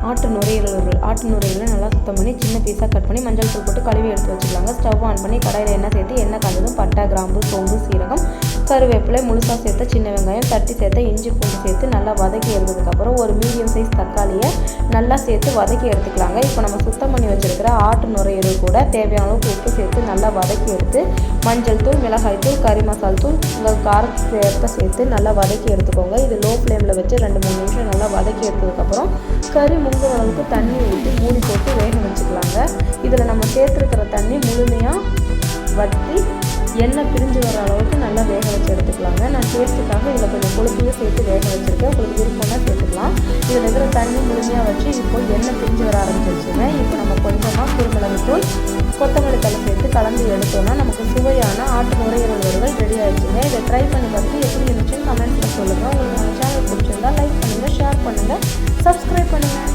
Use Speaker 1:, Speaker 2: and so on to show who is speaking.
Speaker 1: ஆட்டு நுரையீரலை நல்லா சுத்தம் பண்ணி சின்ன பீஸாக கட் பண்ணி மஞ்சள் தூள் போட்டு கழுவி எடுத்து வச்சுக்கலாங்க. ஸ்டவ் ஆன் பண்ணி கடாயில் எண்ணெய் சேர்த்து எண்ணெய் காய்ஞ்சதும் பட்டை, கிராம்பு, சோம்பு, சீரகம், கருவேப்பிலை, முழுசாக சேர்த்த சின்ன வெங்காயம், தட்டி சேர்த்த இஞ்சி பூண்டு சேர்த்து நல்லா வதக்கி எடுத்ததுக்கப்புறம் ஒரு மீடியம் சைஸ் தக்காளியை நல்லா சேர்த்து வதக்கி எடுத்துக்கலாங்க. இப்போ நம்ம சுத்தம் பண்ணி வச்சுருக்கிற ஆட்டு நுரையீரல் கூட தேவையான அளவுக்கு உப்பு சேர்த்து நல்லா வதக்கி எடுத்து மஞ்சள் தூள், மிளகாய் தூள், கறி மசால் தூள், உங்கள் காரத்தை சேர்த்து நல்லா வதக்கி எடுத்துக்கோங்க. இது லோ ஃப்ளேமில் வச்சு 2-3 நிமிஷம் நல்லா வதக்கி எடுத்ததுக்கப்புறம் கறி முங்குற அளவுக்கு தண்ணி ஊற்றி மூடி போட்டு வேக வச்சுக்கலாங்க. இதில் நம்ம சேர்த்துருக்கிற தண்ணி முழுமையாக வற்றி எண்ணெய் பிரிஞ்சு வர அளவுக்கு நல்லா வேக வச்சு எடுத்துக்கலாங்க. நான் டேஸ்ட்டுக்காக இதில் கொஞ்சம் கொழுப்பையும் சேர்த்து வேக வச்சுருக்கேன். உங்களுக்கு விருப்பம்னா சேர்த்துக்கலாம். இதில் இருக்கிற தண்ணி முழுமையாக வச்சு இப்போ எண்ணெய் பிரிஞ்சு வர ஆரம்பிச்சிருச்சுங்க. இப்போ நம்ம கொஞ்சமாக குருமிளகுத்தூள், கொத்தமல்லி தழை சேர்த்து கலந்து எடுத்தோம்னா நமக்கு சுவையான ஆட்டு நுரையீரல் வறுவல் ரெடி ஆகிடுச்சுங்க. இதை ட்ரை பண்ணி பார்த்து எப்படி இருந்துச்சுன்னு கமெண்ட்ஸில் சொல்லுங்கள். உங்களுக்கு நம்ம சேனல் பிடிச்சிருந்தா லைக் பண்ணுங்கள், ஷேர் பண்ணுங்கள், சப்ஸ்கிரைப் பண்ணுங்கள்.